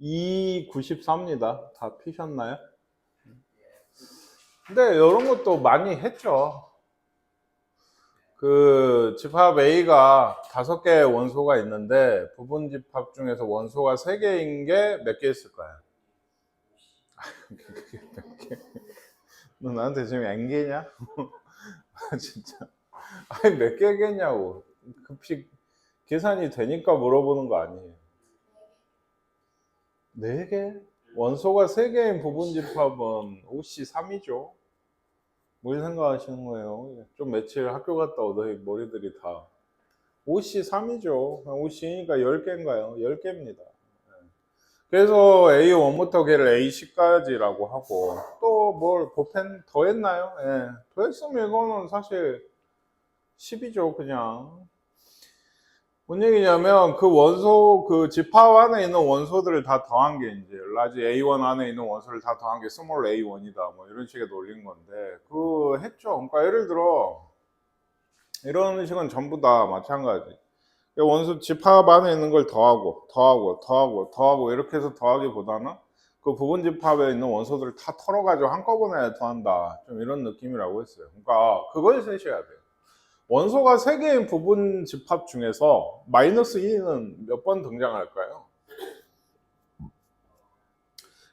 294입니다. 다 피셨나요? 근데 이런 것도 많이 했죠. 그 집합 A가 5개의 원소가 있는데 부분 집합 중에서 원소가 3개인 게 몇 개 있을까요? 그게 몇 개? 너 나한테 지금 앵기냐? 진짜. 아니 몇 개겠냐고. 급히 계산이 되니까 물어보는 거 아니에요. 4개? 원소가 3개인 부분 집합은 OC3이죠. 뭘 생각하시는 거예요? 좀 며칠 학교 갔다 오더니 머리들이 다 OC3이죠. OC니까 10개인가요? 10개입니다. 그래서 A1부터 걔를 A10까지라고 하고 또 뭘 보펜 더 했나요? 예. 더 했으면 이거는 사실 10이죠. 그냥 뭔 얘기냐면 그 원소 그 집합 안에 있는 원소들을 다 더한 게 이제 라지 A1 안에 있는 원소를 다 더한 게 스몰 A1이다 뭐 이런 식의 논리인 건데 그 했죠. 그러니까 예를 들어 이런 식은 전부 다 마찬가지. 원소 집합 안에 있는 걸 더하고 이렇게 해서 더하기보다는 그 부분 집합에 있는 원소들을 다 털어가지고 한꺼번에 더한다. 좀 이런 느낌이라고 했어요. 그러니까 그걸 세셔야 돼요. 원소가 3개인 부분 집합 중에서 마이너스 2는 몇 번 등장할까요?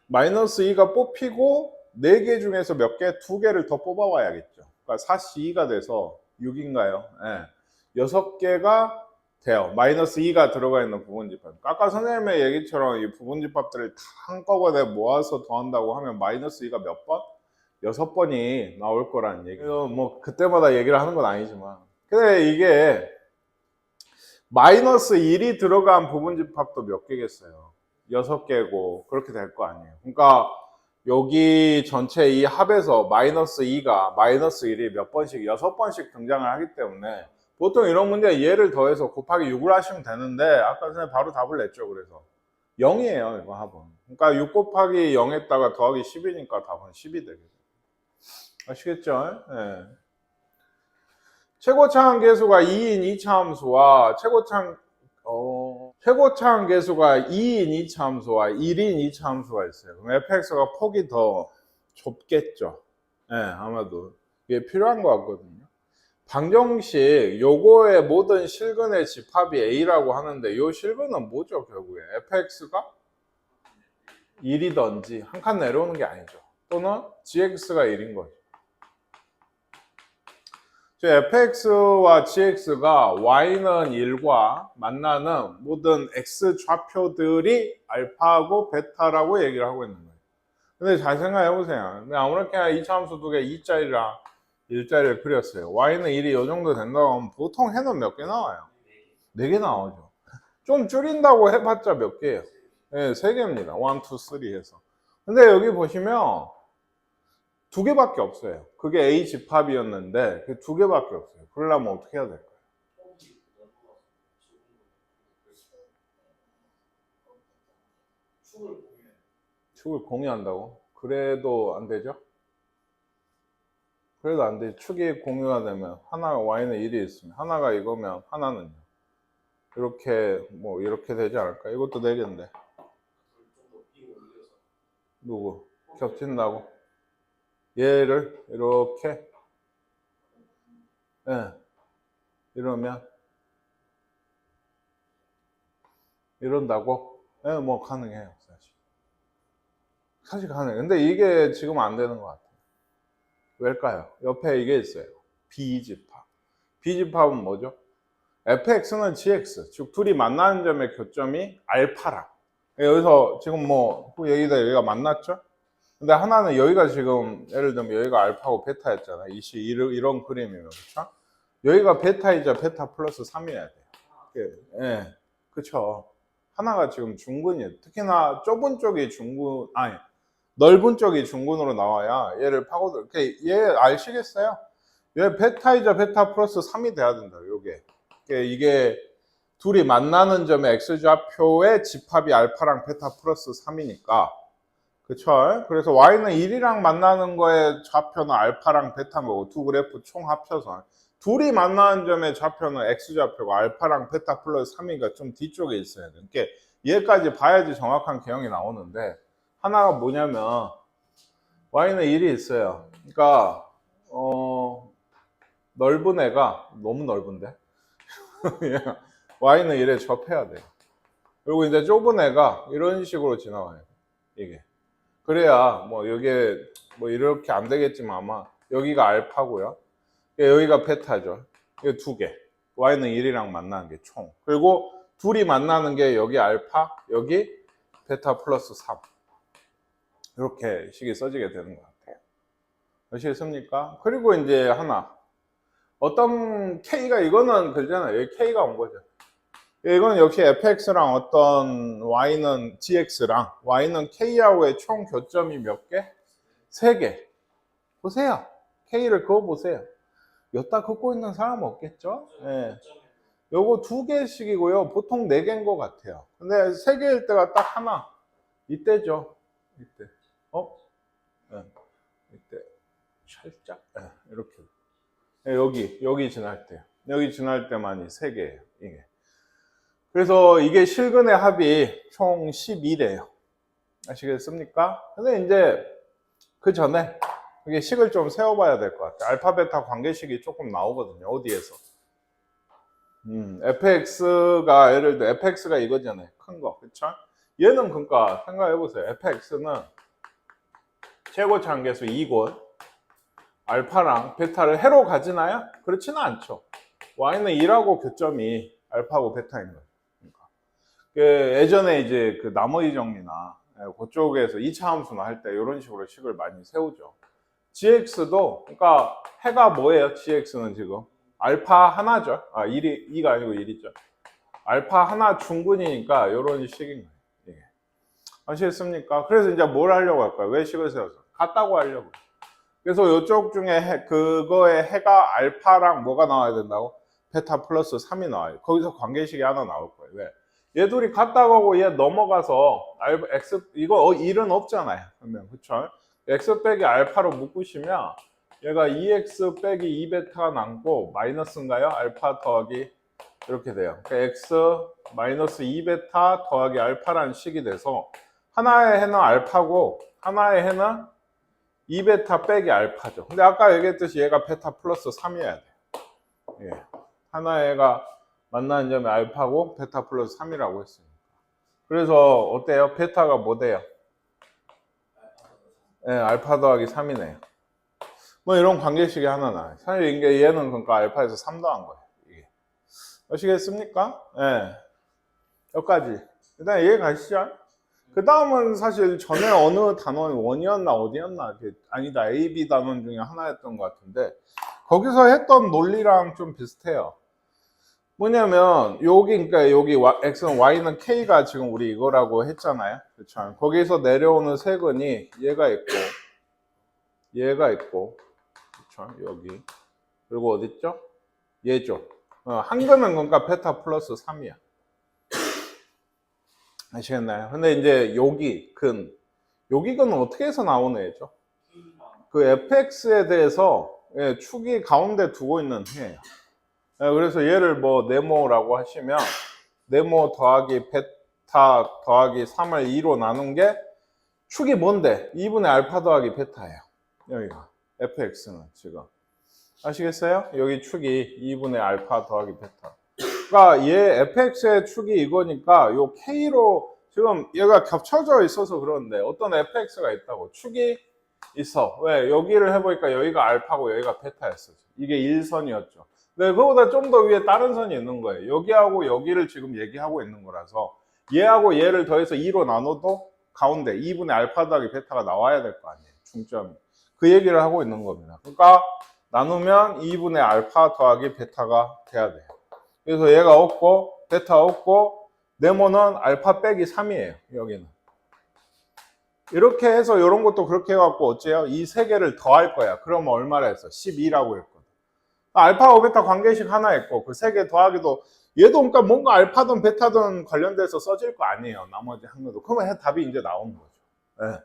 마이너스 2가 뽑히고 4개 중에서 몇 개? 2개를 더 뽑아와야겠죠. 그러니까 4C2가 돼서 6인가요? 네. 6개가 돼요. 마이너스 2가 들어가 있는 부분집합. 아까 선생님의 얘기처럼 이 부분집합들을 다 한꺼번에 모아서 더한다고 하면 마이너스 2가 몇 번? 6번이 나올 거라는 얘기예요. 뭐 그때마다 얘기를 하는 건 아니지만 근데 이게 마이너스 1이 들어간 부분집합도 몇 개겠어요? 6개고 그렇게 될 거 아니에요. 그러니까 여기 전체 이 합에서 마이너스 2가 마이너스 1이 몇 번씩 6번씩 등장을 하기 때문에 보통 이런 문제 얘를 더해서 곱하기 6을 하시면 되는데 아까 전에 바로 답을 냈죠. 그래서 0이에요 이거 합은. 그러니까 6 곱하기 0에다가 더하기 10이니까 답은 10이 되겠죠. 아시겠죠? 네. 최고차항 계수가 2인 2차 함수와 최고차항 계수가 2인 2차 함수와 1인 2차 함수가 있어요. 그럼 fx가 폭이 더 좁겠죠. 네, 아마도 이게 필요한 것 같거든요. 방정식 요거의 모든 실근의 집합이 A라고 하는데 이 실근은 뭐죠 결국에? fx가 1이던지 한 칸 내려오는 게 아니죠. 또는 gx가 1인 거죠. fx와 gx가 y는 1과 만나는 모든 x 좌표들이 알파하고 베타라고 얘기를 하고 있는 거예요. 근데 잘 생각해 보세요. 아무렇게나 2차 함수 두 개 2자리랑 1자리를 그렸어요. y는 1이 이 정도 된다고 하면 보통 해는 몇 개 나와요? 4개 나오죠. 좀 줄인다고 해봤자 몇 개예요? 네, 3개입니다. 1, 2, 3 해서. 근데 여기 보시면 2개밖에 없어요. 그게 A 집합이었는데 그 2개밖에 없어요. 그러려면 어떻게 해야 될까요? 축을 공유한다고? 그래도 안 되죠? 그래도 안 돼. 축이 공유가 되면 하나가 y는 1이 있으면 하나가 이거면 하나는요. 이렇게 뭐 이렇게 되지 않을까? 이것도 4개인데. 누구? 겹친다고? 얘를 이렇게 이러면 이런다고? 뭐 가능해요. 사실 가능해요. 근데 이게 지금 안 되는 것 같아요. 왜일까요? 옆에 이게 있어요. B집합. B집합은 뭐죠? fx는 gx, 즉 둘이 만나는 점의 교점이 알파랑. 여기서 지금 뭐 여기다 여기가 만났죠? 근데 하나는 여기가 지금 예를 들면 여기가 알파고 베타였잖아. 이런 그림이면 그렇죠? 여기가 베타이자 베타 플러스 3이어야 돼요. 예, 그렇죠. 하나가 지금 중근이에요. 특히나 좁은 쪽이 중근, 아니 넓은 쪽이 중근으로 나와야 얘를 파고들. 얘 아시겠어요? 얘 베타이자 베타 플러스 3이 돼야 된다. 요게 이게 둘이 만나는 점의 x좌표의 집합이 알파랑 베타 플러스 3이니까 그쵸? 그래서 y는 1이랑 만나는 거의 좌표는 알파랑 베타인 거고 두 그래프 총 합쳐서 둘이 만나는 점의 좌표는 x좌표가 알파랑 베타 플러스 3이니까 좀 뒤쪽에 있어야 돼. 그러니까 얘까지 봐야지 정확한 개형이 나오는데, 하나가 뭐냐면 y는 1이 있어요. 그러니까 넓은 애가 너무 넓은데 y는 1에 접해야 돼요. 그리고 이제 좁은 애가 이런 식으로 지나와요. 이게 그래야 뭐 여기에 뭐 이렇게 안 되겠지만 아마 여기가 알파고요. 여기가 베타죠. 이 두 개. y는 1이랑 만나는 게 총. 그리고 둘이 만나는 게 여기 알파, 여기 베타 플러스 3. 이렇게 식이 써지게 되는 것 같아요. 아시겠습니까? 그리고 이제 하나. 어떤 K가, 이거는 그잖아요. 여기 K가 온 거죠. 이건 역시 fx랑 어떤 y는 gx랑 y는 k하고의 총 교점이 몇 개? 3개. 보세요. k를 그어 보세요. 여기다 긋고 있는 사람 없겠죠? 예. 요거 2개씩이고요. 보통 4개인 것 같아요. 근데 3개일 때가 딱 하나. 이때죠. 이때. 예. 이때. 살짝. 예. 이렇게. 예. 여기 지날 때. 여기 지날 때만이 3개예요. 이게. 그래서 이게 실근의 합이 총 11이에요. 아시겠습니까? 근데 이제 그 전에 이게 식을 좀 세워봐야 될 것 같아요. 알파, 베타 관계식이 조금 나오거든요. 어디에서? fx가, 예를 들어 fx가 이거잖아요. 큰 거. 그쵸? 얘는 그러니까 생각해보세요. fx는 최고치 한계수 2곤, 알파랑 베타를 해로 가지나요? 그렇지는 않죠. y는 2라고 교점이 알파고 베타인 거예요. 예전에 이제 그 나머지 정리나 그쪽에서 2차 함수나 할 때 이런 식으로 식을 많이 세우죠. gx도, 그러니까 해가 뭐예요? gx는 지금 알파 하나죠. 2가 아니고 1이죠. 알파 하나 중근이니까 이런 식인 거예요. 이게. 아시겠습니까? 그래서 이제 뭘 하려고 할까요? 왜 식을 세워서? 같다고 하려고. 그래서 이쪽 중에 그거의 해가 알파랑 뭐가 나와야 된다고? 베타 플러스 3이 나와요. 거기서 관계식이 하나 나올 거예요. 왜? 얘 둘이 같다고 하고 얘 넘어가서 x, 이거 1은 없잖아요. 그쵸? x 빼기 알파로 묶으시면 얘가 2x 빼기 2베타가 남고 마이너스인가요? 알파 더하기 이렇게 돼요. 그러니까 x 마이너스 2베타 더하기 알파라는 식이 돼서 하나의 해는 알파고 하나의 해는 2베타 빼기 알파죠. 근데 아까 얘기했듯이 얘가 베타 플러스 3이어야 돼요. 예. 하나의 해가 만나는 점이 알파고 베타 플러스 3이라고 했습니다. 그래서 어때요? 베타가 뭐 돼요? 네, 알파 더하기 3이네요. 뭐 이런 관계식이 하나 나와요. 사실 이게 얘는 그러니까 알파에서 3 더한 거예요. 이게. 아시겠습니까? 네. 여기까지. 일단 이해 가시죠? 그 다음은 사실 전에 어느 단원, 원이었나 어디였나, 아니다, A, B 단원 중에 하나였던 것 같은데 거기서 했던 논리랑 좀 비슷해요. 뭐냐면 여기, 그러니까 여기 x는 y는 k가 지금 우리 이거라고 했잖아요. 그렇죠? 거기서 내려오는 세근이 얘가 있고 그렇죠? 여기. 그리고 어디 있죠? 얘죠. 한근은 그러니까 베타 플러스 3이야. 아시겠나요? 근데 이제 여기 근은 어떻게 해서 나오는 애죠? 그 fx에 대해서 축이 가운데 두고 있는 해예요. 그래서 얘를 뭐 네모라고 하시면 네모 더하기 베타 더하기 3을 2로 나눈 게 축이 뭔데? 2분의 알파 더하기 베타예요. 여기가 fx는 지금 아시겠어요? 여기 축이 2분의 알파 더하기 베타. 그러니까 얘 fx의 축이 이거니까 요 k로 지금 얘가 겹쳐져 있어서 그런데 어떤 fx가 있다고 축이 있어. 왜? 여기를 해보니까 여기가 알파고 여기가 베타였어. 이게 1선이었죠. 네, 그거보다 좀 더 위에 다른 선이 있는 거예요. 여기하고 여기를 지금 얘기하고 있는 거라서 얘하고 얘를 더해서 2로 나눠도 가운데 2분의 알파 더하기 베타가 나와야 될 거 아니에요. 중점이. 그 얘기를 하고 있는 겁니다. 그러니까 나누면 2분의 알파 더하기 베타가 돼야 돼요. 그래서 얘가 없고 베타 없고 네모는 알파 빼기 3이에요. 여기는. 이렇게 해서 이런 것도 그렇게 해갖고 어째요? 이 세 개를 더할 거야. 그러면 얼마나 했어? 12라고 했거든. 알파와 베타 관계식 하나 있고 그 세 개 더하기도 얘도 그러니까 뭔가 알파든 베타든 관련돼서 써질 거 아니에요. 나머지 한 개도. 그러면 답이 이제 나오는 거죠. 네.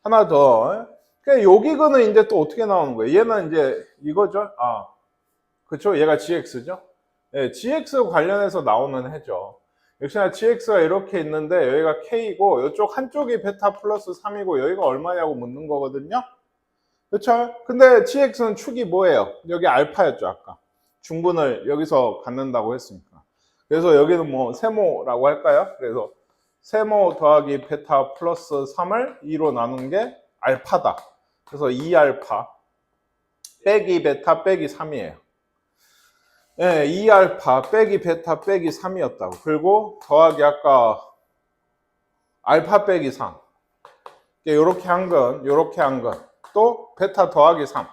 하나 더. 그러니까 여기는 이제 또 어떻게 나오는 거예요? 얘는 이제 이거죠. 그쵸? 얘가 gx죠. 네, gx 관련해서 나오는 해죠. 역시나 gx가 이렇게 있는데 여기가 k이고 이쪽 한쪽이 베타 플러스 3이고 여기가 얼마냐고 묻는 거거든요. 그렇죠? 근데 gx는 축이 뭐예요? 여기 알파였죠 아까. 중분을 여기서 갖는다고 했으니까. 그래서 여기는 뭐 세모라고 할까요? 그래서 세모 더하기 베타 플러스 3을 2로 나눈 게 알파다. 그래서 2알파 빼기 베타 빼기 3이에요. 네, 2알파 빼기 베타 빼기 3이었다고. 그리고 더하기 아까 알파 빼기 3. 이렇게 한 건, 요렇게 한 건. 또 베타 더하기 3.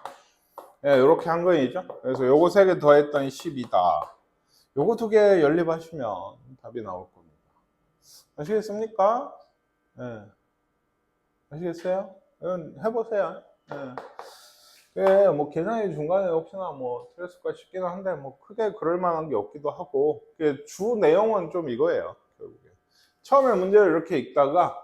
예, 요렇게 한 건이죠. 그래서 요거 3개 더했더니 10이다. 요거 2개 연립하시면 답이 나올 겁니다. 아시겠습니까? 예. 아시겠어요? 해보세요. 예. 예, 뭐 계산이 중간에 혹시나 뭐 틀렸을까 싶기는 한데 뭐 크게 그럴 만한 게 없기도 하고 주 내용은 좀 이거예요. 결국에. 처음에 문제를 이렇게 읽다가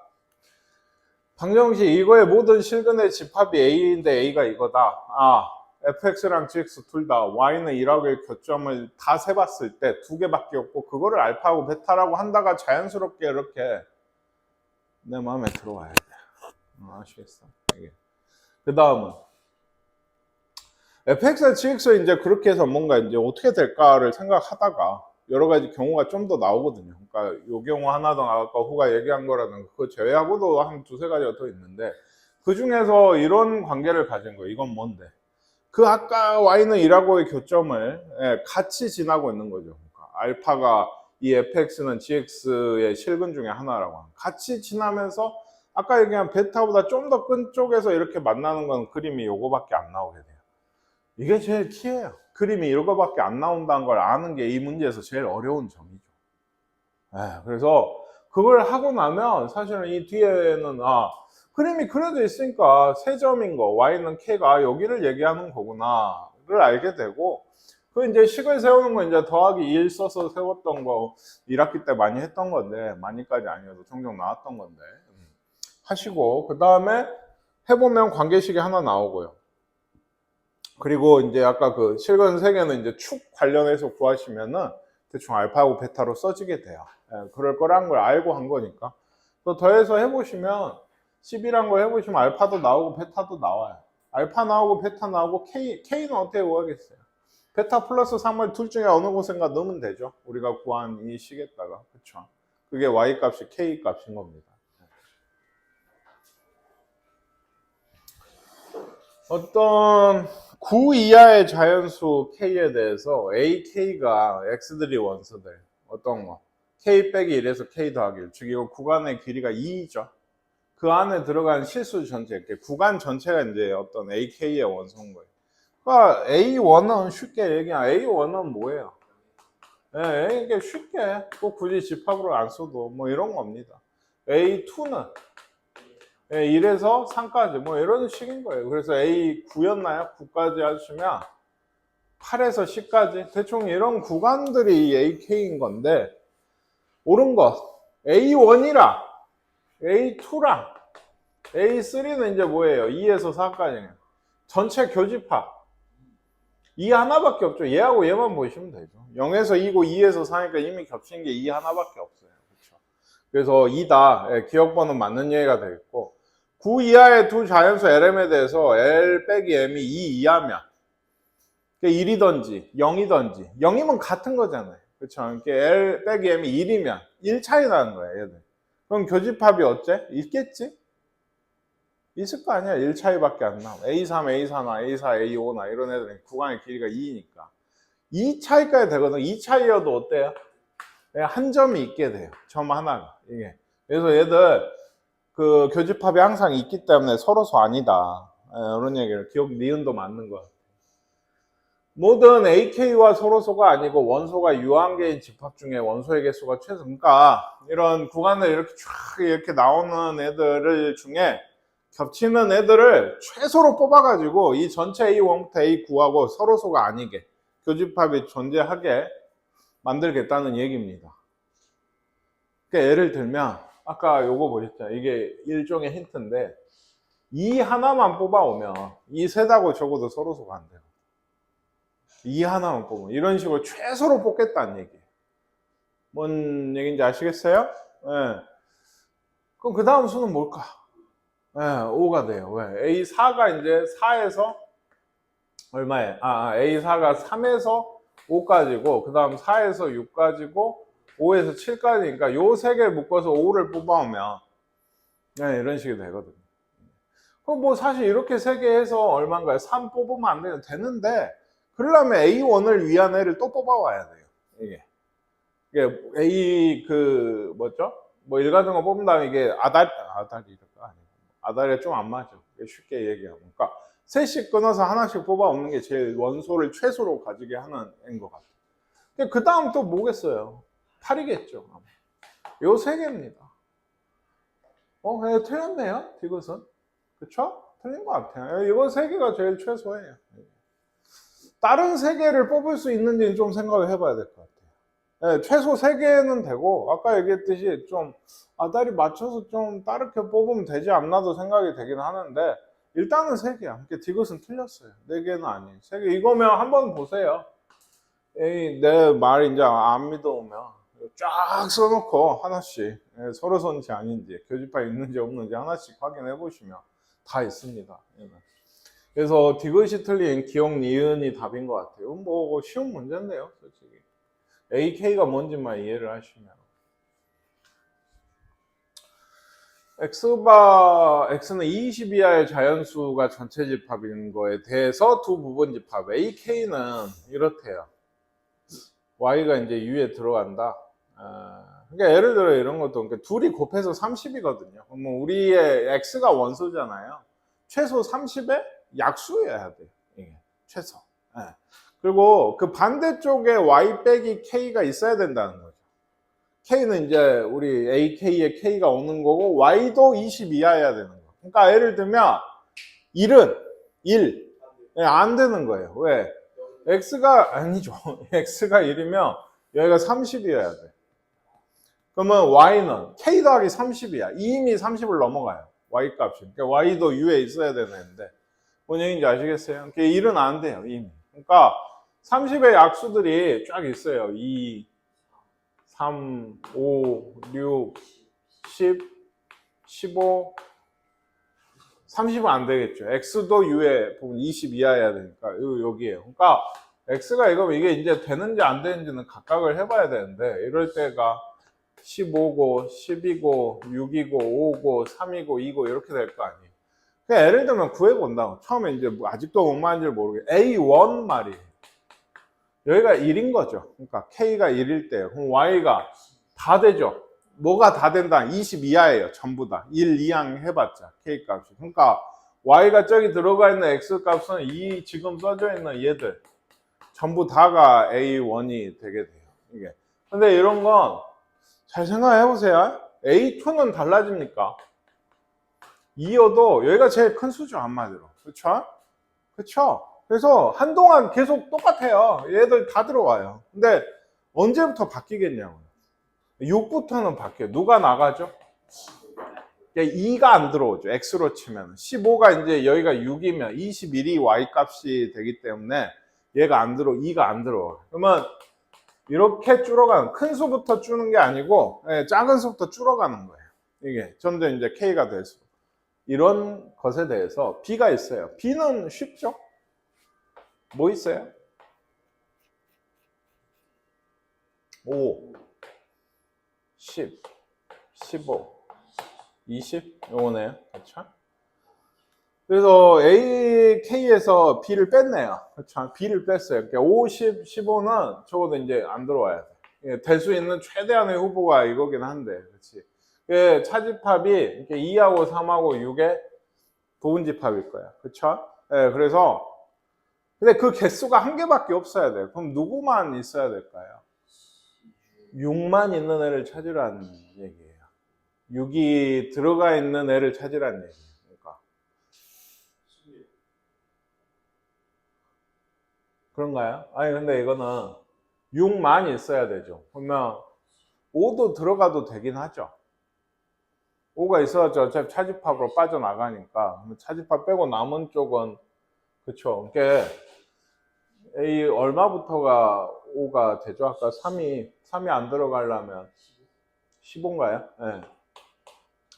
방정식 이거의 모든 실근의 집합이 A인데 A가 이거다. 아, fx랑 gx 둘 다 y는 1하고의 교점을 다 세봤을 때 2개밖에 없고 그거를 알파하고 베타라고 한다가 자연스럽게 이렇게 내 마음에 들어와야 돼. 아시겠어? 그 다음은 fx와 gx를 이제 그렇게 해서 뭔가 이제 어떻게 될까를 생각하다가 여러 가지 경우가 좀 더 나오거든요. 그러니까 요 경우 하나도 아까 후가 얘기한 거라든가 그거 제외하고도 한 2-3가지가 더 있는데 그 중에서 이런 관계를 가진 거예요. 이건 뭔데? 그 아까 y는 1하고의 교점을 같이 지나고 있는 거죠. 그러니까 알파가 이 fx는 gx의 실근 중에 하나라고 합니다. 같이 지나면서 아까 얘기한 베타보다 좀 더 끈 쪽에서 이렇게 만나는 건 그림이 요거밖에 안 나오게 돼요. 이게 제일 키예요. 그림이 이거밖에 안 나온다는 걸 아는 게 이 문제에서 제일 어려운 점이죠. 그래서 그걸 하고 나면 사실은 이 뒤에는 그림이 그려져 있으니까 세 점인 거 y는 k가 여기를 얘기하는 거구나를 알게 되고 그 이제 식을 세우는 거 이제 더하기 1 써서 세웠던 거 1학기 때 많이 했던 건데 많이까지 아니어도 종종 나왔던 건데 하시고 그 다음에 해보면 관계식이 하나 나오고요. 그리고 이제 아까 그 실근 3개는 이제 축 관련해서 구하시면은 대충 알파하고 베타로 써지게 돼요. 그럴 거란 걸 알고 한 거니까. 또 더해서 해보시면 10이란 걸 해보시면 알파도 나오고 베타도 나와요. 알파 나오고 베타 나오고 K는 어떻게 구하겠어요? 베타 플러스 3을 둘 중에 어느 곳인가 넣으면 되죠. 우리가 구한 이 식에다가. 그쵸? 그게 Y 값이 K 값인 겁니다. 어떤 9 이하의 자연수 K에 대해서 AK가 X들이 원소들 어떤 거 K 빼기 1에서 K 더하기 1 즉 이거 구간의 길이가 2죠. 그 안에 들어간 실수 전체 구간 전체가 이제 어떤 AK의 원소인 거예요. 그러니까 A1은 쉽게 얘기하면 A1은 뭐예요? 이게 쉽게 꼭 굳이 집합으로 안 써도 뭐 이런 겁니다. A2는 1에서 3까지 뭐 이런 식인 거예요. 그래서 A9였나요? 9까지 하시면 8에서 10까지 대충 이런 구간들이 AK인 건데 옳은 것 A1이랑 A2랑 A3는 이제 뭐예요? 2에서 4까지는 전체 교집합 이 하나밖에 없죠. 얘하고 얘만 보시면 되죠. 0에서 2고 2에서 4니까 이미 겹친 게 이 하나밖에 없어요. 그렇죠? 그래서 2다. 기억번호는 맞는 얘기가 되겠고 9 이하의 두 자연수 LM에 대해서 L 빼기 M이 2 이하면 1이든지 0이든지 0이면 같은 거잖아요. 그렇죠? L 빼기 M이 1이면 1 차이 나는 거예요. 얘들. 그럼 교집합이 어째? 있겠지? 있을 거 아니야. 1 차이밖에 안 나. A3, A4나 A4, A5나 이런 애들은 구간의 길이가 2니까 2 차이까지 되거든. 2 차이여도 어때요? 한 점이 있게 돼요. 점 하나가. 이게. 그래서 얘들 그 교집합이 항상 있기 때문에 서로서 아니다. 이런 얘기를 기억 니은도 맞는 거. 모든 AK와 서로소가 아니고 원소가 유한계인 집합 중에 원소의 개수가 최소. 그러니까 이런 구간을 이렇게 쫙 이렇게 나오는 애들 중에 겹치는 애들을 최소로 뽑아가지고 이 전체 A1부터 A9하고 서로소가 아니게 교집합이 존재하게 만들겠다는 얘기입니다. 그러니까 예를 들면 아까 요거 보셨죠? 이게 일종의 힌트인데 이 하나만 뽑아오면 이 셋하고 적어도 서로소가 안 돼요. 이 하나만 뽑으면 이런 식으로 최소로 뽑겠다는 얘기예요. 뭔 얘기인지 아시겠어요? 예. 그럼 그 다음 수는 뭘까? 예, 5가 돼요. 왜? A4가 이제 4에서 얼마에? A4가 3에서 5까지고, 그 다음 4에서 6까지고, 5에서 7까지니까 요 세 개 묶어서 5를 뽑아오면, 네, 이런 식이 되거든요. 그럼 뭐 사실 이렇게 세 개 해서 얼마인가요? 3 뽑으면 안 돼요. 되는데, 그러려면 A1을 위한 애를 또 뽑아와야 돼요. 이게 A 뭐죠? 뭐 일가등호 뽑은 다음에 이게 아다리가 아니고 아다리가 좀 안 맞아. 쉽게 얘기하면. 그러니까 셋씩 끊어서 하나씩 뽑아 오는 게 제일 원소를 최소로 가지게 하는 애인 것 같아요. 근데 그 다음 또 뭐겠어요? 8이겠죠. 요 세 개입니다. 그냥 틀렸네요. 이것은. 그쵸? 틀린 것 같아요. 이거 세 개가 제일 최소예요. 다른 세 개를 뽑을 수 있는지는 좀 생각을 해봐야 될 것 같아요. 네, 최소 3개는 되고 아까 얘기했듯이 좀 아다리 맞춰서 좀 다르게 뽑으면 되지 않나도 생각이 되긴 하는데 일단은 3개야. 디귿은 틀렸어요. 4개는 아니에요. 3개. 이거면 한번 보세요. 에이, 내 말 이제 안 믿어오면 쫙 써놓고 하나씩 서로 선지 아닌지 교집합 있는지 없는지 하나씩 확인해 보시면 다 있습니다. 그래서 디귿이 틀린 기억 니은이 답인 것 같아요. 뭐 쉬운 문제인데요, 솔직히. AK가 뭔지만 이해를 하시면 X는 20 이하의 자연수가 전체 집합인 거에 대해서 두 부분 집합 AK는 이렇대요. Y가 이제 U에 들어간다. 그러니까 예를 들어 이런 것도 그러니까 둘이 곱해서 30이거든요. 그러면 우리의 X가 원소잖아요. 최소 30의 약수여야 돼요. 이게 최소. 그리고 그 반대쪽에 Y 빼기 K가 있어야 된다는 거죠. K는 이제 우리 AK에 K가 오는 거고 Y도 20 이하여야 되는 거. 그러니까 예를 들면 1은 1. 안 되는 거예요. 왜? X가 아니죠. X가 1이면 여기가 30이어야 돼. 그러면 Y는 K 더하기 30이야. 이미 30을 넘어가요. Y 값이. 그러니까 Y도 U에 있어야 되는데 뭔 얘기인지 아시겠어요? 1은 안 돼요. 이미. 그러니까 30의 약수들이 쫙 있어요. 2, 3, 5, 6, 10, 15, 30은 안 되겠죠. X도 U에 보면 20 이하여야 되니까 여기에요. 그러니까 X가 이게 이제 되는지 안 되는지는 각각을 해봐야 되는데 이럴 때가 15고 10이고 6이고 5고 3이고 2고 이렇게 될 거 아니에요. 그러니까 예를 들면 구해본다고. 처음에 이제 아직도 뭔 말인지 모르게 A1 말이에요. 여기가 1인 거죠. 그러니까 K가 1일 때요. 그럼 Y가 다 되죠. 뭐가 다 된다? 20 이하예요. 전부 다. 1 이항 해봤자 K 값이. 그러니까 Y가 저기 들어가 있는 X 값은 이 지금 써져 있는 얘들 전부 다가 A1이 되게 돼요. 이게. 근데 이런 건 잘 생각해 보세요. A2는 달라집니까? 2여도 여기가 제일 큰 수죠, 한마디로. 그렇죠? 그렇죠? 그래서 한동안 계속 똑같아요. 얘들 다 들어와요. 근데 언제부터 바뀌겠냐고요. 6부터는 바뀌어요. 누가 나가죠? 2가 안 들어오죠. X로 치면. 15가 이제 여기가 6이면 21이 Y 값이 되기 때문에 얘가 안 들어, 2가 안 들어와. 그러면 이렇게 줄어가는, 큰 수부터 줄는 게 아니고 작은 수부터 줄어가는 거예요. 이게 점점 이제 K가 될수록. 이런 것에 대해서 B가 있어요. B는 쉽죠? 뭐 있어요? 5, 10, 15, 20? 요거네요. 그렇죠? 그래서 A, K에서 B를 뺐네요. 그렇죠? B를 뺐어요. 그러니까 5, 10, 15는 적어도 이제 안 들어와야 돼. 될 수 있는 최대한의 후보가 이거긴 한데, 그렇지? 차집합이 이렇게 2하고 3하고 6의 부분집합일 거야. 그렇죠? 그래서 근데 그 개수가 한 개밖에 없어야 돼요. 그럼 누구만 있어야 될까요? 6만 있는 애를 찾으라는 얘기예요. 6이 들어가 있는 애를 찾으라는 얘기예요. 그러니까. 그런가요? 아니 근데 이거는 6만 있어야 되죠. 그러면 5도 들어가도 되긴 하죠. 5가 있어야죠. 어차피 차집합으로 빠져나가니까. 차집합 빼고 남은 쪽은 그쵸. 그러니까 A 얼마부터가 5가 되죠? 아까 3이 3이 안 들어가려면 15인가요?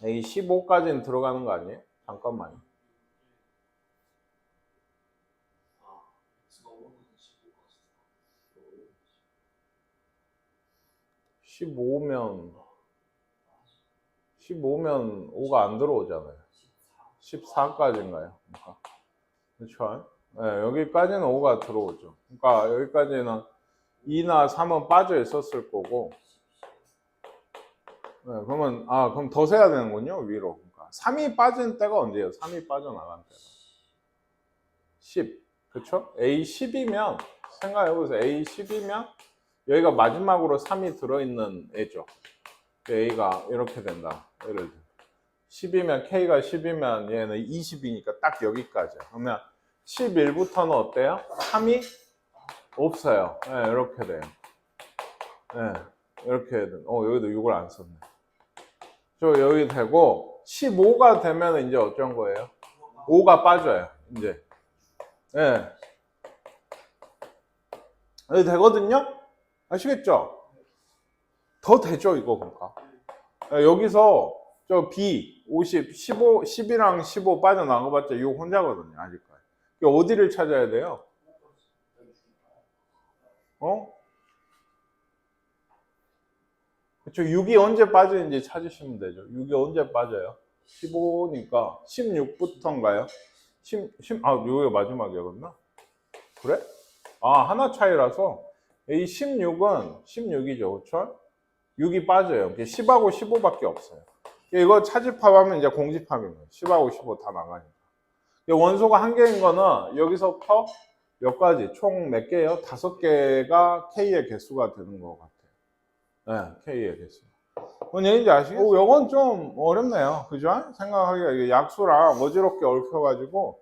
네. 이 15까지는 들어가는 거 아니에요? 잠깐만요. 15면 5가 안 들어오잖아요. 14까지인가요? 그러니까. 그렇죠? 네, 여기까지는 5가 들어오죠. 그러니까 여기까지는 2나 3은 빠져 있었을 거고. 네, 그럼 더 세야 되는군요, 위로. 그러니까 3이 빠진 때가 언제예요? 3이 빠져나간 때가. 10. 그쵸? A10이면, 생각해보세요. A10이면, 여기가 마지막으로 3이 들어있는 애죠. A가 이렇게 된다. 예를 들어. 10이면, K가 10이면 얘는 20이니까 딱 여기까지야. 그러면 11부터는 어때요? 3이 없어요. 네, 이렇게 돼요. 네, 이렇게 돼. 여기도 6을 안 썼네. 여기 되고, 15가 되면 이제 어쩐 거예요? 5가 빠져요. 이제. 예. 네. 여기 되거든요? 아시겠죠? 더 되죠, 이거, 그러니까. 여기서, B, 50, 15, 10이랑 15 빠져나가 봤자 6 혼자거든요, 아직까지. 어디를 찾아야 돼요? 그쵸, 6이 언제 빠지는지 찾으시면 되죠. 6이 언제 빠져요? 15니까 16부터인가요? 여기가 마지막이었나? 그래? 하나 차이라서 이 16은 16이죠. 그쵸? 6이 빠져요. 10하고 15밖에 없어요. 이거 차집합하면 이제 공집합인 거예요. 10하고 15 다 나가니까. 원소가 한 개인 거는 여기서부터 몇 가지, 총 몇 개예요? 5개가 K의 개수가 되는 것 같아요. 네, K의 개수. 뭔 얘기인지 아시겠어요? 이건 좀 어렵네요. 그죠? 생각하기가 이게 약수랑 어지럽게 얽혀가지고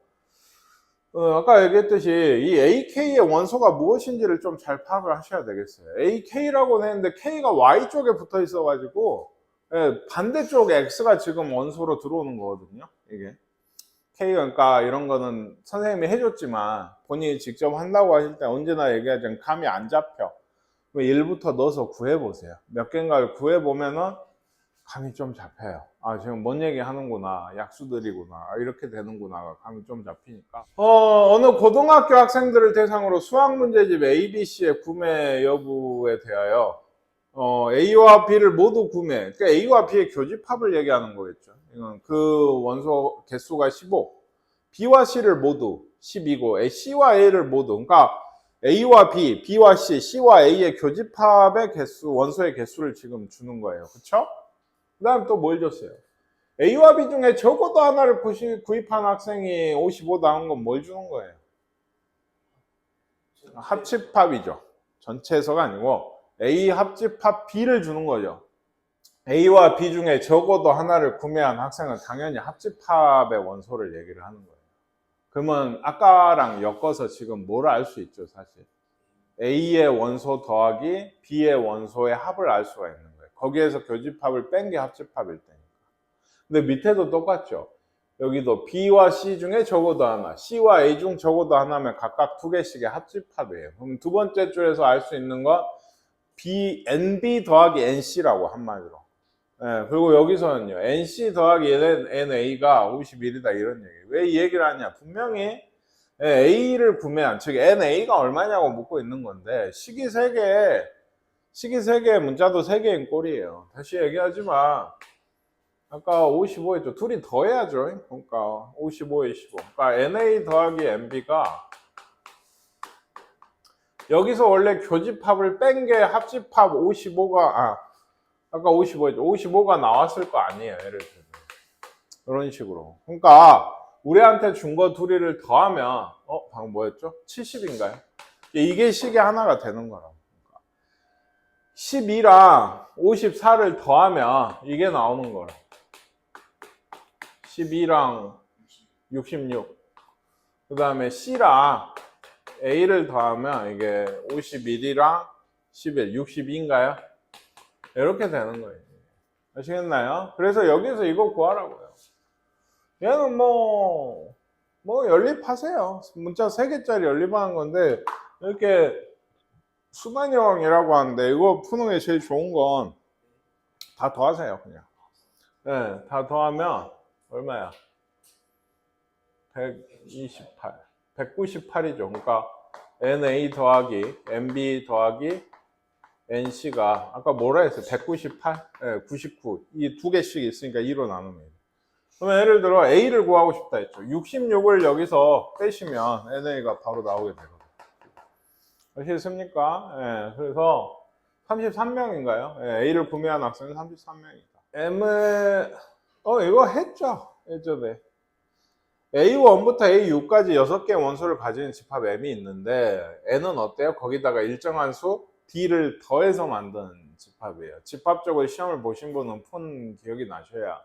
아까 얘기했듯이 이 AK의 원소가 무엇인지를 좀 잘 파악을 하셔야 되겠어요. AK라고 했는데 K가 Y쪽에 붙어 있어가지고 반대쪽 X가 지금 원소로 들어오는 거거든요. 이게 K 그러니까 이런 거는 선생님이 해줬지만 본인이 직접 한다고 하실 때 언제나 얘기하자면 감이 안 잡혀. 1부터 넣어서 구해보세요. 몇 개인가를 구해보면은 감이 좀 잡혀요. 지금 뭔 얘기 하는구나. 약수들이구나. 이렇게 되는구나. 감이 좀 잡히니까. 어느 고등학교 학생들을 대상으로 수학 문제집 A, B, C의 구매 여부에 대하여 A와 B를 모두 구매. 그러니까 A와 B의 교집합을 얘기하는 거겠죠. 이건 그 원소 개수가 15. B와 C를 모두 12고 C와 A를 모두. 그러니까 A와 B, B와 C, C와 A의 교집합의 개수, 원소의 개수를 지금 주는 거예요. 그쵸? 그 다음 또 뭘 줬어요? A와 B 중에 적어도 하나를 구입한 학생이 55 나온 건 뭘 주는 거예요? 합집합이죠. 전체에서가 아니고 A 합집합 B를 주는 거죠. A와 B 중에 적어도 하나를 구매한 학생은 당연히 합집합의 원소를 얘기를 하는 거예요. 그러면 아까랑 엮어서 지금 뭘 알 수 있죠, 사실? A의 원소 더하기 B의 원소의 합을 알 수가 있는 거예요. 거기에서 교집합을 뺀 게 합집합일 테니까. 근데 밑에도 똑같죠. 여기도 B와 C 중에 적어도 하나, C와 A 중 적어도 하나면 각각 2개씩의 합집합이에요. 그럼 두 번째 줄에서 알 수 있는 건 NB 더하기 NC라고 한마디로. 그리고 여기서는요, NC 더하기 NA가 51이다 이런 얘기예요. 왜 이 얘기를 하냐? 분명히 A를 구매한, 즉 NA가 얼마냐고 묻고 있는 건데 식이 3개, 문자도 3개인 꼴이에요. 다시 얘기하지만 아까 55 했죠. 둘이 더해야죠. 그러니까 55에 15. 그러니까 NA 더하기 NB가 여기서 원래 교집합을 뺀 게 합집합 55가 아까 55 했죠. 55가 나왔을 거 아니에요. 예를 들면 이런 식으로. 그러니까 우리한테 준 거 둘이를 더하면 방금 뭐였죠? 70인가요? 이게 식이 하나가 되는 거라고. 12랑 54를 더하면 이게 나오는 거라. 12랑 66. 그 다음에 C랑 A를 더하면 이게 51이랑 11, 62인가요? 이렇게 되는 거예요. 아시겠나요? 그래서 여기서 이거 구하라고요. 얘는 뭐 연립하세요. 문자 3개짜리 연립하는 건데 이렇게 수만형이라고 하는데 이거 푸는 게 제일 좋은 건 다 더하세요 그냥. 네, 다 더하면 얼마야? 128, 198이죠. 그러니까 NA 더하기 NB 더하기 NC가 아까 뭐라 했어요? 198? 네, 99. 이 두 개씩 있으니까 2로 나누면 돼요. 그러면 예를 들어 A를 구하고 싶다 했죠. 66을 여기서 빼시면 NA가 바로 나오게 되거든요. 아시겠습니까? 예, 그래서 33명인가요? 예, A를 구매한 학생은 33명이다. M을 이거 했죠. 예전에 A1부터 A6까지 6개의 원소를 가지는 집합 M이 있는데 N은 어때요? 거기다가 일정한 수 D를 더해서 만든 집합이에요. 집합적으로 시험을 보신 분은 푼 기억이 나셔야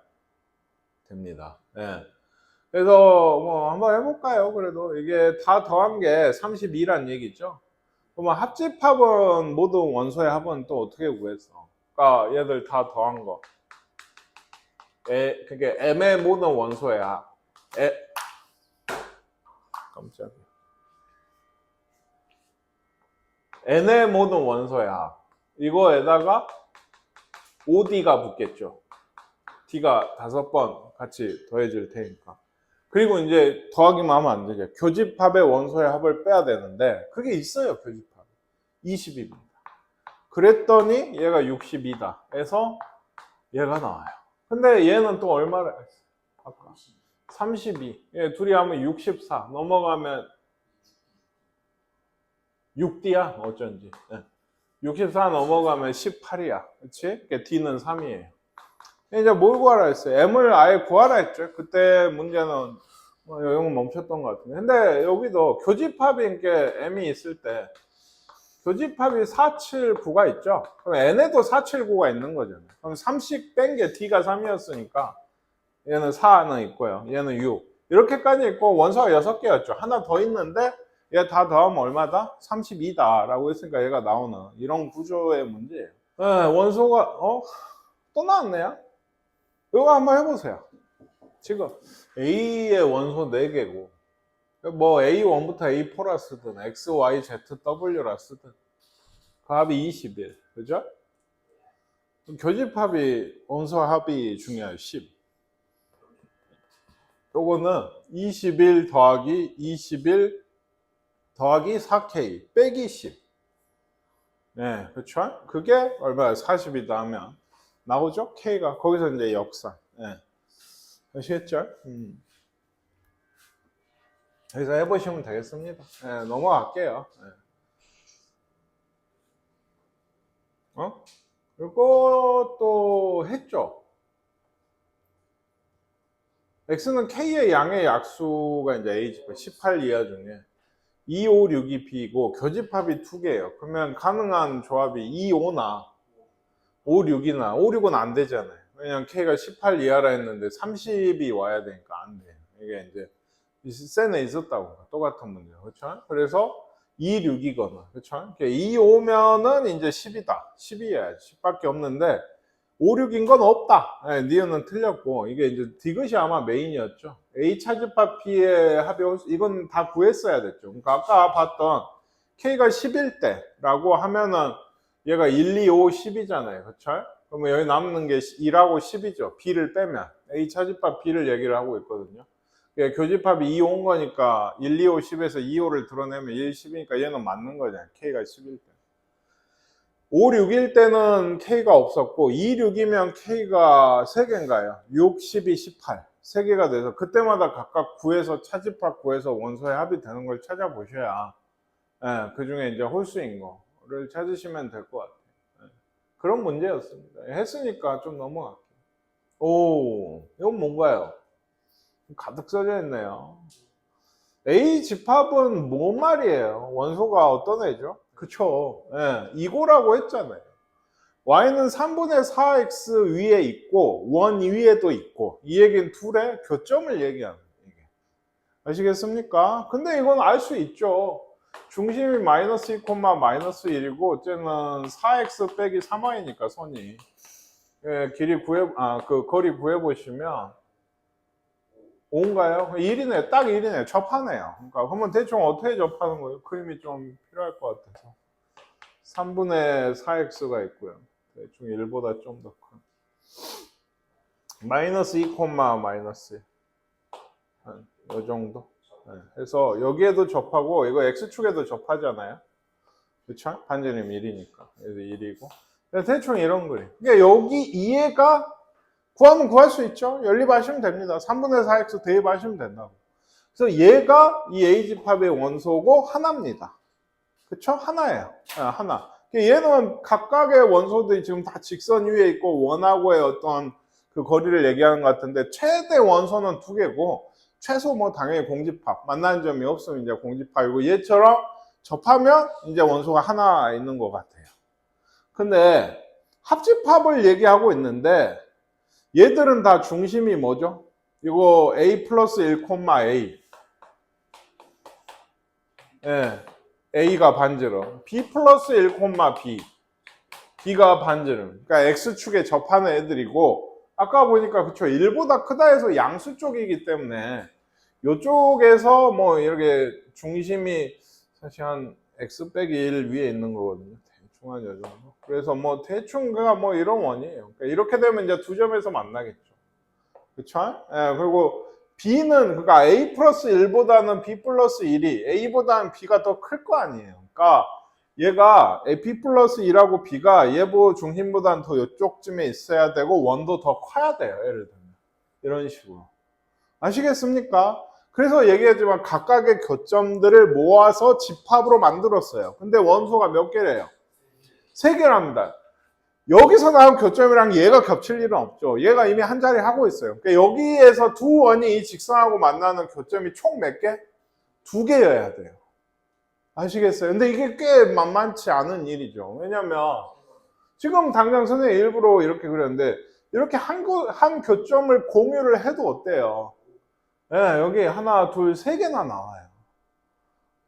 됩니다. 예. 그래서 뭐 한번 해볼까요? 그래도 이게 다 더한 게 32란 얘기죠. 그러면 합집합은 모든 원소의 합은 또 어떻게 구했어? 그러니까 얘들 다 더한 거. 그게 M의 모든 원소의 합. 깜짝이야. N의 모든 원소의 합. 이거에다가 OD가 붙겠죠. D가 5번 같이 더해질 테니까. 그리고 이제 더하기만 하면 안 되죠. 교집합의 원소의 합을 빼야 되는데 그게 있어요. 교집합 20입니다. 그랬더니 얘가 62다 해서 얘가 나와요. 근데 얘는 또 얼마를 아까 32. 예, 둘이 하면 64. 넘어가면 6D야 어쩐지. 예. 64 넘어가면 18이야. 그치? 그러니까 D는 3이에요. 이제 뭘 구하라 했어요? M을 아예 구하라 했죠. 그때 문제는 영은 멈췄던 것 같은데. 근데 여기도 교집합인 게 M이 있을 때 교집합이 4, 7, 9가 있죠. 그럼 N에도 4, 7, 9가 있는 거잖아요. 그럼 3씩 뺀 게 D가 3이었으니까 얘는 4는 있고요. 얘는 6. 이렇게까지 있고 원소가 6개였죠. 하나 더 있는데 얘 다 더하면 얼마다? 32다 라고 했으니까 얘가 나오는 이런 구조의 문제예요. 네, 원소가 또 나왔네요. 이거 한번 해보세요. 지금 A의 원소 4개고 뭐 A1부터 A4라 쓰든 X, Y, Z, W라 쓰든 그 합이 21. 그죠? 교집합이 원소 합이 중요해요. 10. 요거는 21 더하기 21 더하기 4K 빼기 10. 네, 그렇죠? 그게 얼마야? 40이다 하면 나오죠? K가 거기서 이제 역산. 네. 아시겠죠? 여기서 해보시면 되겠습니다. 네, 넘어갈게요. 네. 이것도 했죠. X는 K의 양의 약수가 이제 A집합 18 이하 중에 2, 5, 6이 B고 교집합이 2개예요. 그러면 가능한 조합이 2, 5나 5, 6이나 5, 6은 안 되잖아요. 왜냐면 K가 18 이하라 했는데 30이 와야 되니까 안 돼요. 이게 이제 센에 있었다고 똑같은 문제. 그렇죠? 그래서 2, 6이거나 그렇죠? 2, 5면은 이제 10이다. 10이어야지. 10밖에 없는데 5, 6인 건 없다. 네, 니은은 틀렸고 이게 이제 디귿이 아마 메인이었죠. A 차집합 B의 합이 이건 다 구했어야 됐죠. 그러니까 아까 봤던 K가 11대라고 하면은 얘가 1, 2, 5, 10이잖아요. 그렇죠? 그러면 여기 남는 게 1하고 10이죠. B를 빼면 A 차집합 B를 얘기를 하고 있거든요. 교집합이 2, 5인 거니까 1, 2, 5, 10에서 2, 5를 드러내면 1, 10이니까 얘는 맞는 거잖아요. K가 11대. 5, 6일 때는 K가 없었고 2, 6이면 K가 3개인가요? 6, 12, 18 3개가 돼서 그때마다 각각 구해서 차집합 구해서 원소의 합이 되는 걸 찾아보셔야 그 중에 이제 홀수인 거를 찾으시면 될 것 같아요. 그런 문제였습니다. 했으니까 좀 넘어갈게요. 오, 이건 뭔가요? 가득 써져 있네요. A 집합은 뭔 말이에요? 원소가 어떤 애죠? 그쵸. 이거라고 했잖아요. Y는 3분의 4x 위에 있고 원 위에도 있고 이 얘기는 둘의 교점을 얘기하는 거예요. 아시겠습니까? 근데 이건 알 수 있죠. 중심이 마이너스 2, 마이너스 1이고 어쨌든 4x 빼기 3y니까 선이 길이 그 거리 구해보시면 5인가요? 1이네. 딱 1이네. 접하네요. 그러니까 그러면 대충 어떻게 접하는 거예요? 그림이 좀 필요할 것 같아서 3분의 4x가 있고요. 대충 1보다 좀 더 큰. 마이너스 2, 마이너스 1. 이 정도. 네. 그래서 여기에도 접하고 이거 x축에도 접하잖아요. 그쵸? 반지름 1이니까. 그래서 1이고. 대충 이런 그림. 그러니까 여기 이해가 구하면 구할 수 있죠. 연립하시면 됩니다. 3분의 4x 대입하시면 된다고. 그래서 얘가 이 A집합의 원소고 하나입니다. 그쵸? 하나예요. 하나. 얘는 각각의 원소들이 지금 다 직선 위에 있고 원하고의 어떤 그 거리를 얘기하는 것 같은데 최대 원소는 2개고 최소 뭐 당연히 공집합. 만나는 점이 없으면 이제 공집합이고 얘처럼 접하면 이제 원소가 하나 있는 것 같아요. 근데 합집합을 얘기하고 있는데 얘들은 다 중심이 뭐죠? 이거 A 플러스 1, A. 예, A가 반지름. B 플러스 1, B. B가 반지름. 그러니까 X축에 접하는 애들이고 아까 보니까 그쵸 1보다 크다 해서 양수 쪽이기 때문에 이쪽에서 뭐 이렇게 중심이 사실 한 X 빼기 1 위에 있는 거거든요. 대충 한 요 정도. 그래서 뭐 대충가 뭐 이런 원이에요. 그러니까 이렇게 되면 이제 두 점에서 만나겠죠. 그쵸? 예, 그리고 B는 그러니까 A 플러스 1보다는 B 플러스 1이 A보다는 B가 더 클 거 아니에요. 그러니까 얘가 B 플러스 1하고 B가 얘보 중심보다는 더 이쪽쯤에 있어야 되고 원도 더 커야 돼요. 예를 들면 이런 식으로. 아시겠습니까? 그래서 얘기하지만 각각의 교점들을 모아서 집합으로 만들었어요. 근데 원소가 몇 개래요? 3개랍니다. 여기서 나온 교점이랑 얘가 겹칠 일은 없죠. 얘가 이미 한 자리 하고 있어요. 그러니까 여기에서 두 원이 이 직선하고 만나는 교점이 총 몇 개? 2개여야 돼요. 아시겠어요? 근데 이게 꽤 만만치 않은 일이죠. 왜냐면 지금 당장 선생님이 일부러 이렇게 그렸는데 이렇게 한 교점을 공유를 해도 어때요? 네, 여기 하나, 둘, 3개나 나와요.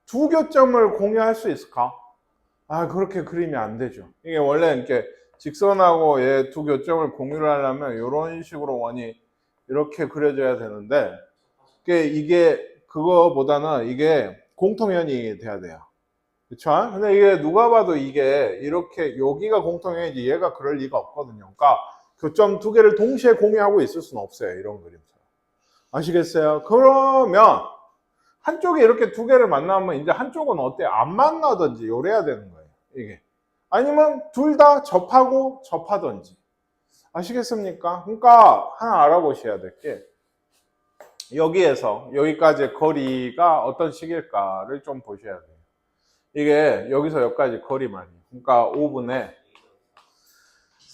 2교점을 공유할 수 있을까? 그렇게 그리면 안 되죠. 이게 원래 이렇게 직선하고 얘 2교점을 공유를 하려면 이런 식으로 원이 이렇게 그려져야 되는데 이게 그거보다는 이게 공통연이 돼야 돼요. 그쵸? 근데 이게 누가 봐도 이게 이렇게 여기가 공통연이지 얘가 그럴 리가 없거든요. 그러니까 교점 2개를 동시에 공유하고 있을 수는 없어요. 이런 그림처럼. 아시겠어요? 그러면 한쪽에 이렇게 2개를 만나면 이제 한쪽은 어때? 안 만나든지 요래야 되는 거예요. 이게. 아니면 둘 다 접하고 접하든지. 아시겠습니까? 그러니까 하나 알아보셔야 될 게 여기에서 여기까지의 거리가 어떤 식일까를 좀 보셔야 돼요. 이게 여기서 여기까지 거리만이에요. 그러니까 5분의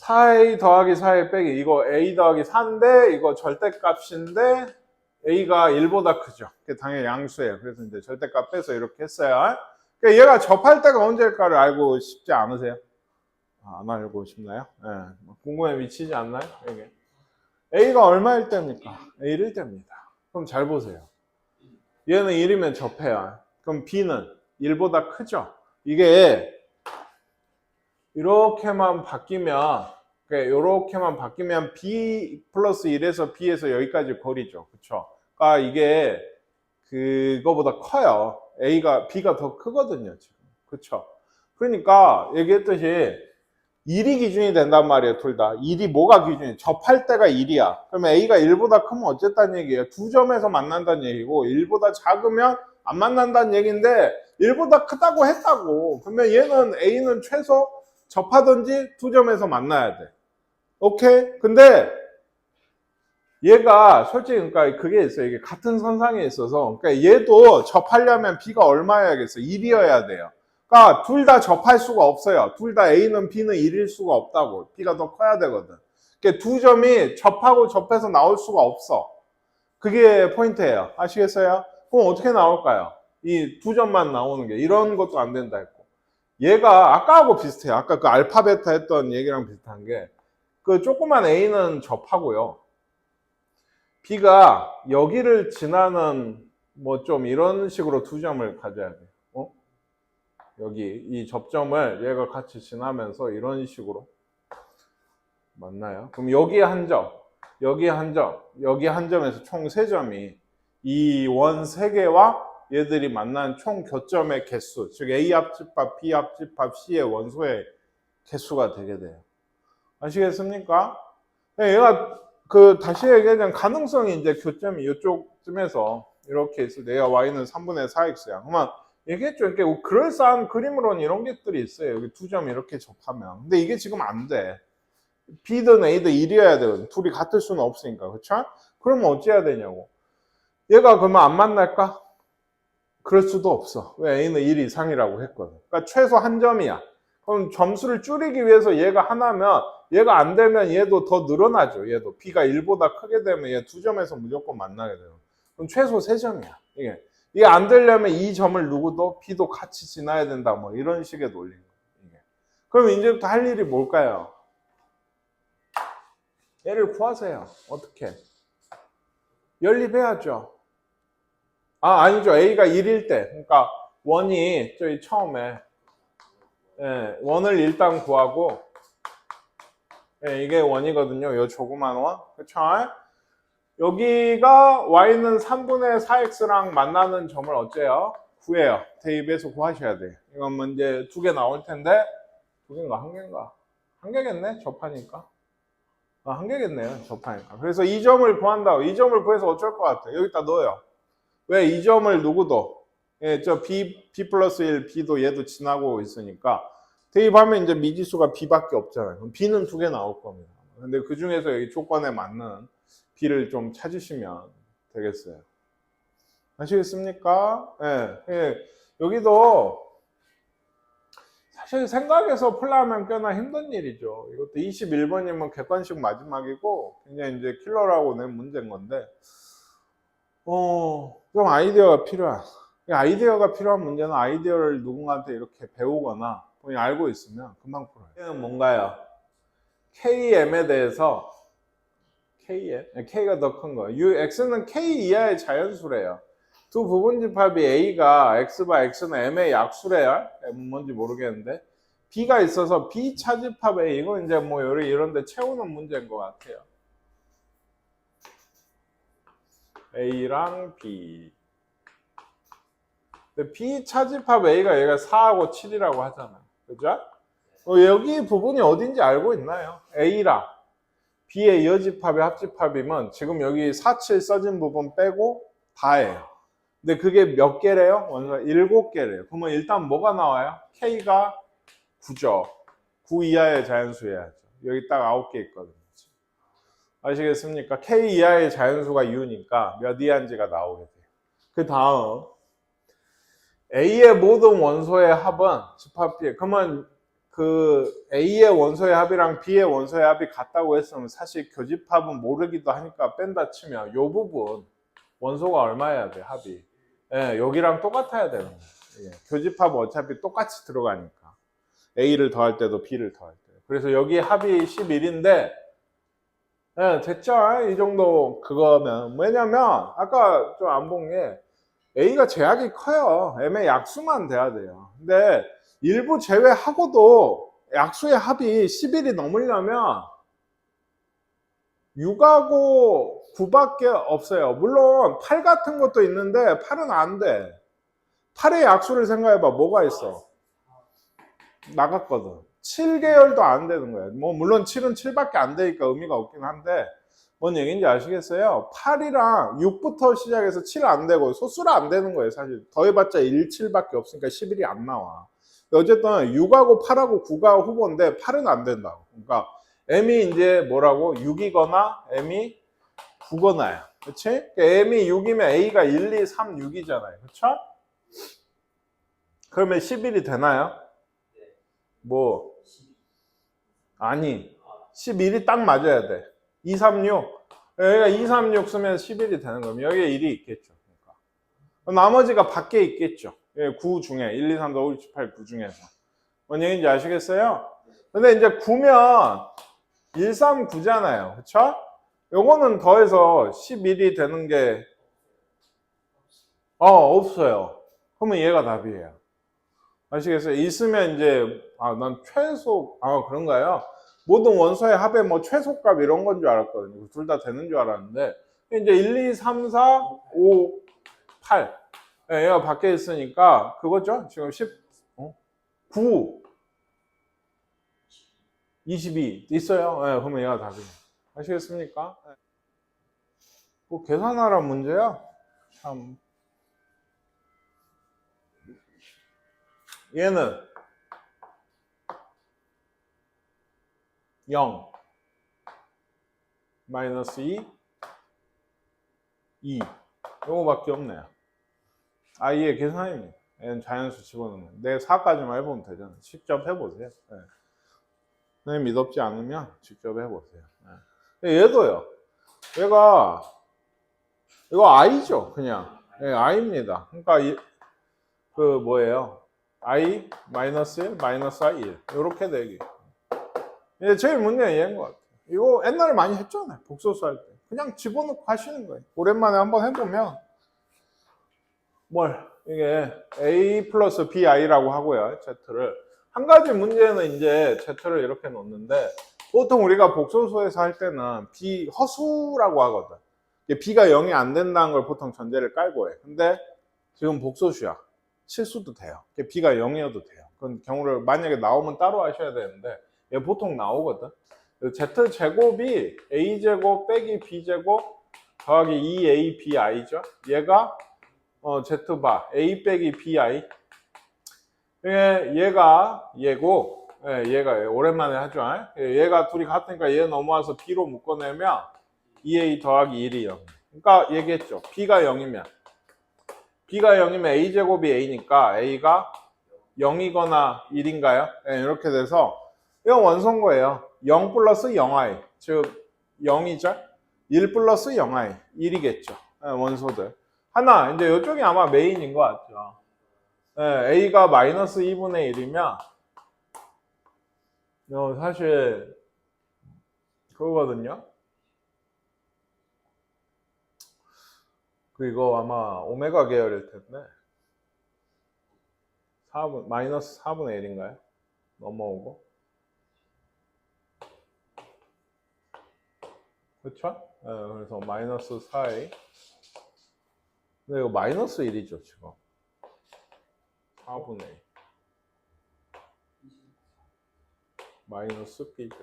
4a 더하기 4a 빼기 이거 a 더하기 4인데 이거 절대값인데 a가 1보다 크죠. 그게 당연히 양수예요. 그래서 이제 절대값 빼서 이렇게 했어요. 그러니까 얘가 접할 때가 언제일까를 알고 싶지 않으세요? 안 알고 싶나요? 네. 궁금해 미치지 않나요? 이게 a가 얼마일 때입니까? a 1일 때입니다. 그럼 잘 보세요. 얘는 1이면 접해요. 그럼 b는 1보다 크죠? 이게 이렇게만 바뀌면 이렇게만 바뀌면 b 플러스 1에서 b에서 여기까지 거리죠. 그쵸? 그러니까 이게 그거보다 커요. b가 더 크거든요. 지금. 그쵸? 그러니까 얘기했듯이 1이 기준이 된단 말이에요. 둘 다. 1이 뭐가 기준이? 접할 때가 1이야. 그러면 a가 1보다 크면 어쨌다는 얘기예요? 두 점에서 만난다는 얘기고 1보다 작으면 안 만난다는 얘기인데 1보다 크다고 했다고. 그러면 얘는 a는 최소 접하든지 두 점에서 만나야 돼. 오케이? 근데 얘가 솔직히 그러니까 그게 있어요. 이게 같은 선상에 있어서 그러니까 얘도 접하려면 b가 얼마여야겠어? 1이어야 돼요. 그러니까 둘 다 접할 수가 없어요. 둘 다 a는 b는 1일 수가 없다고. b가 더 커야 되거든. 그러니까 두 점이 접하고 접해서 나올 수가 없어. 그게 포인트예요. 아시겠어요? 그럼 어떻게 나올까요? 이 두 점만 나오는 게 이런 것도 안 된다 했고 얘가 아까하고 비슷해요. 아까 그 알파 베타 했던 얘기랑 비슷한 게 그 조그만 a는 접하고요. b가 여기를 지나는 뭐 좀 이런 식으로 두 점을 가져야 돼요. 여기 이 접점을 얘가 같이 지나면서 이런 식으로 맞나요? 그럼 여기에 한 점, 여기에 한 점, 여기 한 점에서 총 3점이 이 원 3개와 얘들이 만난 총 교점의 개수, 즉 A 합집합, B 합집합, C의 원소의 개수가 되게 돼요. 아시겠습니까? 얘가 다시 얘기하자면 가능성이 이제 교점이 이쪽쯤에서 이렇게 있을 때 얘가 y는 3분의 4x야. 그러면 얘기했죠. 이렇게 그럴싸한 그림으로는 이런 것들이 있어요. 여기 두 점 이렇게 접하면. 근데 이게 지금 안 돼. B든 A든 1이어야 되거든. 둘이 같을 수는 없으니까. 그렇죠? 그러면 어찌해야 되냐고. 얘가 그러면 안 만날까? 그럴 수도 없어. 왜? A는 1 이상이라고 했거든. 그러니까 최소 한 점이야. 그럼 점수를 줄이기 위해서 얘가 하나면 얘가 안 되면 얘도 더 늘어나죠. 얘도 B가 1보다 크게 되면 얘 두 점에서 무조건 만나게 돼요. 그럼 최소 3점이야. 이게 안 되려면 이 점을 누구도 B도 같이 지나야 된다. 뭐 이런 식의 논리인 거예요. 그럼 이제부터 할 일이 뭘까요? 얘를 구하세요. 어떻게? 연립해야죠. 아니죠. A가 1일 때. 그러니까 원이 저기 처음에 원을 일단 구하고 이게 원이거든요. 요 조그만 원. 그쵸? 여기가 y는 3분의 4x랑 만나는 점을 어째요? 구해요. 대입해서 구하셔야 돼요. 이건 문제 2개 나올 텐데 2개인가 1개인가? 1개겠네? 접하니까. 1개겠네요. 접하니까. 그래서 이 점을 구한다고. 이 점을 구해서 어쩔 것 같아요? 여기다 넣어요. 왜? 이 점을 누구도 저 b 플러스 1, b도 얘도 지나고 있으니까 대입하면 이제 미지수가 b밖에 없잖아요. 그럼 b는 2개 나올 겁니다. 근데 그 중에서 여기 조건에 맞는 b를 좀 찾으시면 되겠어요. 아시겠습니까? 여기도 사실 생각해서 풀려면 꽤나 힘든 일이죠. 이것도 21번이면 객관식 마지막이고 굉장히 이제 킬러라고 낸 문제인 건데 좀 아이디어가 필요한 아이디어가 필요한 문제는 아이디어를 누군가한테 이렇게 배우거나 그냥 알고 있으면 금방 풀어요. 얘는 뭔가요? KM에 대해서 K가 더 큰 거예요. X는 K 이하의 자연수래요. 두 부분집합이 A가 X바 X는 M의 약수래요. M은 뭔지 모르겠는데 B가 있어서 B 차집합 A 이거 이제 뭐 이런 데 채우는 문제인 것 같아요. A랑 B. 근데 B 차집합 A가 얘가 4하고 7이라고 하잖아요. 그죠? 여기 부분이 어딘지 알고 있나요? A랑 B의 여집합의 합집합이면 지금 여기 4, 7 써진 부분 빼고 다예요. 근데 그게 몇 개래요? 7개래요. 그러면 일단 뭐가 나와요? K가 9죠. 9 이하의 자연수여야죠. 여기 딱 9개 있거든요. 아시겠습니까? K 이하의 자연수가 U니까 몇 이하인지가 나오게 돼요. 그 다음 A의 모든 원소의 합은 집합비에 그러면 그 A의 원소의 합이랑 B의 원소의 합이 같다고 했으면 사실 교집합은 모르기도 하니까 뺀다 치면 이 부분 원소가 얼마여야 돼 합이 여기랑 똑같아야 되는 거예요. 교집합은 어차피 똑같이 들어가니까 A를 더할 때도 B를 더할 때 그래서 여기 합이 11인데 됐죠? 이 정도 그거면 왜냐면 아까 좀 안 본 게 A가 제약이 커요. M의 약수만 돼야 돼요. 근데 일부 제외하고도 약수의 합이 11이 넘으려면 6하고 9밖에 없어요. 물론 8 같은 것도 있는데 8은 안 돼. 8의 약수를 생각해봐. 뭐가 있어? 나갔거든. 7계열도 안 되는 거예요. 뭐 물론 7은 7밖에 안 되니까 의미가 없긴 한데 뭔 얘기인지 아시겠어요? 8이랑 6부터 시작해서 7 안 되고 소수로 안 되는 거예요. 사실 더해봤자 1, 7밖에 없으니까 11이 안 나와. 어쨌든 6하고 8하고 9가 후보인데 8은 안 된다고. 그러니까 M이 이제 뭐라고? 6이거나 M이 9거나야. 그치? 그러니까 M이 6이면 A가 1, 2, 3, 6이잖아요. 그쵸? 그러면 11이 되나요? 뭐? 아니. 11이 딱 맞아야 돼. 2, 3, 6. 여기가 2, 3, 6 쓰면 11이 되는 거면 여기에 1이 있겠죠. 그러니까. 나머지가 밖에 있겠죠. 9 중에 1, 2, 3, 4, 5, 6, 7, 8, 9 중에서. 뭔 얘기인지 아시겠어요? 근데 이제 9면 1, 3, 9잖아요. 그쵸? 요거는 더해서 11이 되는 게 없어요. 그러면 얘가 답이에요. 아시겠어요? 있으면 이제 난 최소 그런가요? 모든 원소의 합의 뭐 최소값 이런 건 줄 알았거든요. 둘 다 되는 줄 알았는데 이제 1, 2, 3, 4, 5, 8 예, 얘가 밖에 있으니까 그거죠. 지금 9, 22 있어요. 예, 그러면 얘가 답이에요. 아시겠습니까? 뭐 계산하라 문제야. 참. 얘는 0, 마이너스 2, 2. 요거밖에 없네요. i의 계산입니다. 얘는 자연수 집어넣는 거. 내 4까지만 해보면 되잖아요. 직접 해보세요. 네. 선생님 믿었지 않으면 직접 해보세요. 네. 얘도요. 얘가 이거 i죠, 그냥. 네, i입니다. 그러니까 그 뭐예요? i 마이너스 1 마이너스 i 1 이렇게 되기. 이게 제일 문제는 얘인 것 같아요. 이거 옛날에 많이 했잖아요. 복소수 할 때. 그냥 집어넣고 하시는 거예요. 오랜만에 한번 해보면 이게 a 플러스 bi라고 하고요. z를 한 가지 문제는 이제 z를 이렇게 놓는데 보통 우리가 복소수에서 할 때는 b 허수라고 하거든. b가 0이 안 된다는 걸 보통 전제를 깔고 해. 근데 지금 복소수야. 실수도 돼요. b가 0이어도 돼요. 그건 경우를 만약에 나오면 따로 하셔야 되는데 얘 보통 나오거든. z제곱이 a제곱 빼기 b제곱 더하기 2ab이죠. 얘가 z바 a 빼기 bi. 얘가 얘고 얘가 오랜만에 하죠. 얘가 둘이 같으니까 얘 넘어와서 b로 묶어내면 2a 더하기 1이 0. 그러니까 얘기했죠. b가 0이면 a제곱이 a니까 a가 0이거나 1인가요? 이렇게 돼서 이건 원소인 거예요. 0 플러스 0i 즉 0이죠. 1 플러스 0i 1이겠죠. 원소들. 하나 이제 이쪽이 아마 메인인 것 같죠. a가 마이너스 2분의 1이면 사실 그거거든요. 이거 아마 오메가 계열일 텐데 마이너스 4분의 1인가요? 넘어오고 그렇죠? 그래서 마이너스 4a 근데 이거 마이너스 1이죠 지금 4분의 1 마이너스 b죠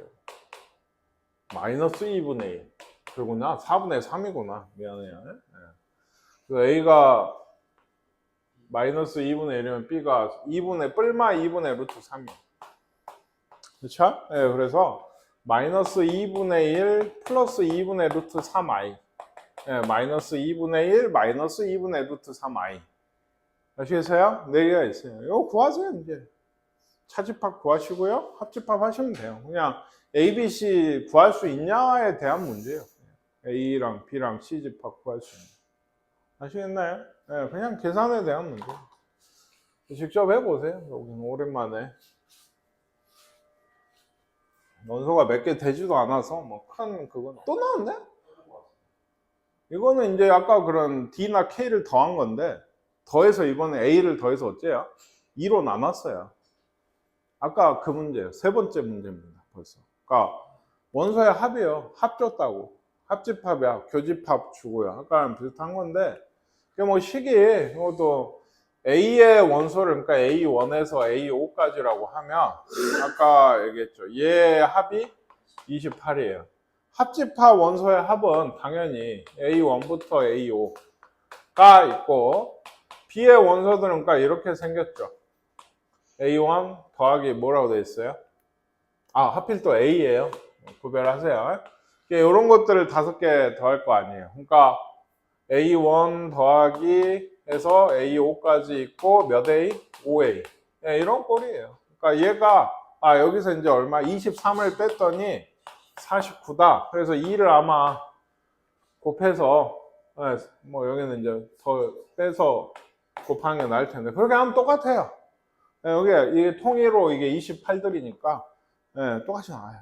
마이너스 2분의 1 그러구나 4분의 3이구나 미안해요. a가 마이너스 2분의 1이면 b가 2분의 루트 3이에요. 그렇죠? 그래서 마이너스 2분의 1 플러스 2분의 루트 3i 마이너스 2분의 1 마이너스 2분의 루트 3i 아시겠어요? 4개가 있어요. 이거 구하세요. 이제 차집합 구하시고요. 합집합 하시면 돼요. 그냥 A, B, C 구할 수 있냐에 대한 문제예요. A랑 B랑 C 집합 구할 수 있는. 아시겠나요? 그냥 계산에 대한 문제. 직접 해보세요. 여기는 오랜만에. 원소가 몇 개 되지도 않아서 뭐 큰 그건 또 나왔네? 이거는 이제 아까 그런 D나 K를 더한 건데 더해서 이번에 A를 더해서 어째요? 2로 나눴어요. 아까 그 문제예요. 세 번째 문제입니다. 벌써. 그러니까 원소의 합이에요. 합 줬다고. 합집합이야. 교집합 주고요. 아까랑 비슷한 건데 이게 뭐 식이 이것도 A의 원소를 그러니까 A1에서 A5까지라고 하면 아까 얘기했죠. 얘 합이 28이에요. 합집합 원소의 합은 당연히 A1부터 A5가 있고 B의 원소들은 그러니까 이렇게 생겼죠. A1 더하기 뭐라고 되어 있어요? 하필 또 A예요. 구별하세요. 이런 것들을 5개 더할 거 아니에요. 그러니까 A1 더하기 해서 A5까지 있고 몇 A? 5A. 이런 꼴이에요. 그러니까 얘가 여기서 이제 얼마? 23을 뺐더니 49다. 그래서 2를 아마 곱해서 뭐 여기는 이제 더 빼서 곱하는 게 나을 텐데 그렇게 하면 똑같아요. 여기 이게 통일로 이게 28들이니까 똑같이 나와요.